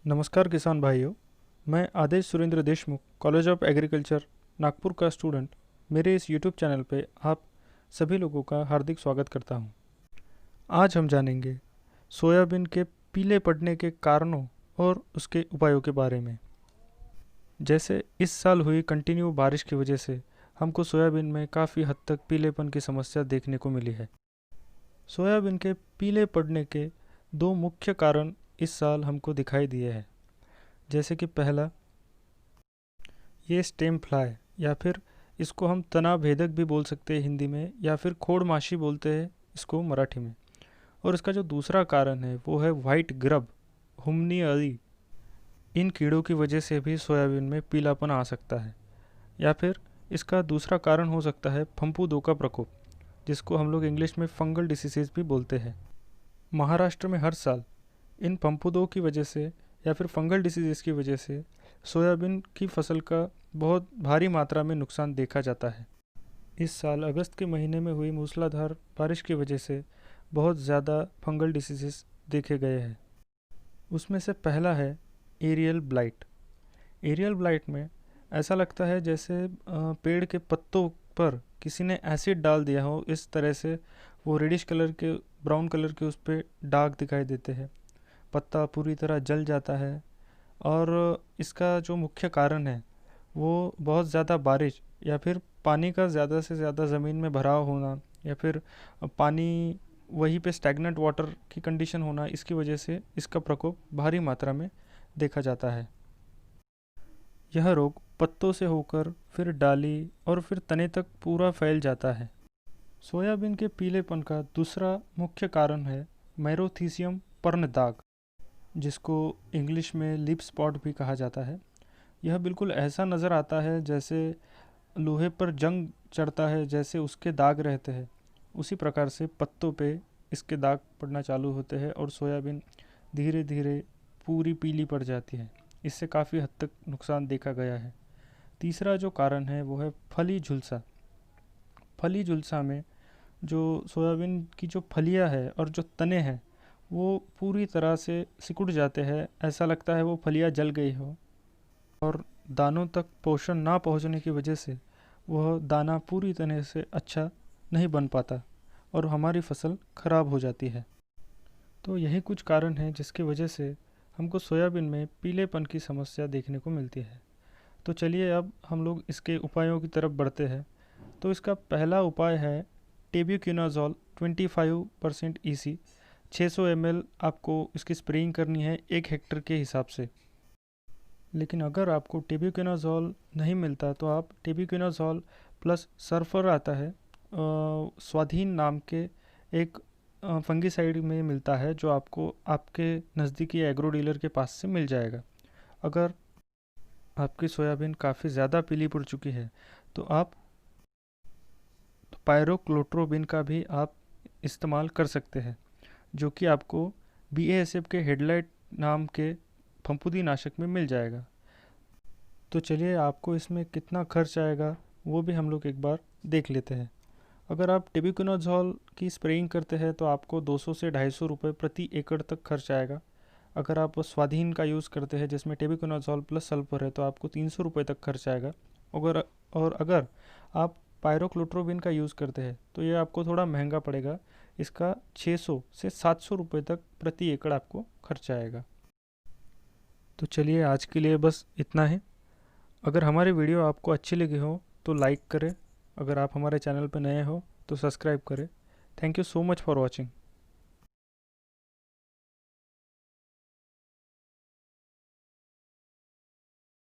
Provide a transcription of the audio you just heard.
नमस्कार किसान भाइयों। मैं Adesh Surendra Deshmukh, college of agriculture, Nagpur का स्टूडेंट, मेरे इस यूट्यूब चैनल पे आप सभी लोगों का हार्दिक स्वागत करता हूँ। आज हम जानेंगे सोयाबीन के पीले पड़ने के कारणों और उसके उपायों के बारे में। जैसे इस साल हुई कंटिन्यू बारिश की वजह से हमको सोयाबीन में काफ़ी हद तक पीलेपन की समस्या देखने को मिली है। सोयाबीन के पीले पड़ने के दो मुख्य कारण इस साल हमको दिखाई दिए हैं। जैसे कि पहला, ये स्टेम फ्लाई या फिर इसको हम तना भेदक भी बोल सकते हैं हिंदी में, या फिर खोड़ माशी बोलते हैं इसको मराठी में। और इसका जो दूसरा कारण है वो है वाइट ग्रब, हुमनी अळी। इन कीड़ों की वजह से भी सोयाबीन में पीलापन आ सकता है। या फिर इसका दूसरा कारण हो सकता है फंफूदों का प्रकोप, जिसको हम लोग इंग्लिश में फंगल डिसीजेज भी बोलते हैं। महाराष्ट्र में हर साल इन फंफूदों की वजह से या फिर फंगल डिसीजेस की वजह से सोयाबीन की फसल का बहुत भारी मात्रा में नुकसान देखा जाता है। इस साल अगस्त के महीने में हुई मूसलाधार बारिश की वजह से बहुत ज़्यादा फंगल डिसीजेस देखे गए हैं। उसमें से पहला है एरियल ब्लाइट। एरियल ब्लाइट में ऐसा लगता है जैसे पेड़ के पत्तों पर किसी ने एसिड डाल दिया हो, इस तरह से वो रेडिश कलर के, ब्राउन कलर के उस पर दाग दिखाई देते हैं। पत्ता पूरी तरह जल जाता है। और इसका जो मुख्य कारण है वो बहुत ज़्यादा बारिश या फिर पानी का ज़्यादा से ज़्यादा ज़मीन में भराव होना, या फिर पानी वहीं पे स्टैग्नेंट वाटर की कंडीशन होना, इसकी वजह से इसका प्रकोप भारी मात्रा में देखा जाता है। यह रोग पत्तों से होकर फिर डाली और फिर तने तक पूरा फैल जाता है। सोयाबीन के पीलेपन का दूसरा मुख्य कारण है मैरोथीसियम पर्ण दाग, जिसको इंग्लिश में लिप स्पॉट भी कहा जाता है। यह बिल्कुल ऐसा नज़र आता है जैसे लोहे पर जंग चढ़ता है, जैसे उसके दाग रहते हैं। उसी प्रकार से पत्तों पे इसके दाग पड़ना चालू होते हैं और सोयाबीन धीरे धीरे पूरी पीली पड़ जाती है। इससे काफ़ी हद तक नुकसान देखा गया है। तीसरा जो कारण है वो है फली झुलसा। फली झुलसा में जो सोयाबीन की जो फलियां है और जो तने हैं वो पूरी तरह से सिकुड़ जाते हैं। ऐसा लगता है वो फलियां जल गई हो, और दानों तक पोषण ना पहुंचने की वजह से वह दाना पूरी तरह से अच्छा नहीं बन पाता और हमारी फसल खराब हो जाती है। तो यही कुछ कारण हैं जिसकी वजह से हमको सोयाबीन में पीलेपन की समस्या देखने को मिलती है। तो चलिए अब हम लोग इसके उपायों की तरफ बढ़ते हैं। तो इसका पहला उपाय है टेब्यूक्विनाजोल 25% EC। 600 ml आपको इसकी स्प्रेइंग करनी है 1 हेक्टर के हिसाब से। लेकिन अगर आपको टेब्यूक्विनाजोल नहीं मिलता तो आप टेब्यूक्विनाजोल प्लस सल्फर आता है, स्वाधीन नाम के एक फंगिसाइड में मिलता है, जो आपको आपके नज़दीकी एग्रो डीलर के पास से मिल जाएगा। अगर आपकी सोयाबीन काफ़ी ज़्यादा पीली पड़ चुकी है तो आप पायरोक्लोट्रोबिन का भी आप इस्तेमाल कर सकते हैं, जो कि आपको BASF के हेडलाइट नाम के फंफूदी नाशक में मिल जाएगा। तो चलिए आपको इसमें कितना खर्च आएगा वो भी हम लोग एक बार देख लेते हैं। अगर आप टेब्यूक्विनाजोल की स्प्रेइंग करते हैं तो आपको 200 से 250 रुपये प्रति एकड़ तक खर्च आएगा। अगर आप स्वाधीन का यूज़ करते हैं जिसमें टेब्यूक्विनाजोल प्लस सल्फर है तो आपको 300 रुपये तक खर्च आएगा। अगर आप पायरोक्लोट्रोबिन का यूज़ करते हैं तो ये आपको थोड़ा महंगा पड़ेगा। इसका 600 से 700 रुपये तक प्रति एकड़ आपको खर्च आएगा। तो चलिए आज के लिए बस इतना ही। अगर हमारी वीडियो आपको अच्छी लगी हो तो लाइक करें। अगर आप हमारे चैनल पर नए हो तो सब्सक्राइब करें। Thank you so much for watching.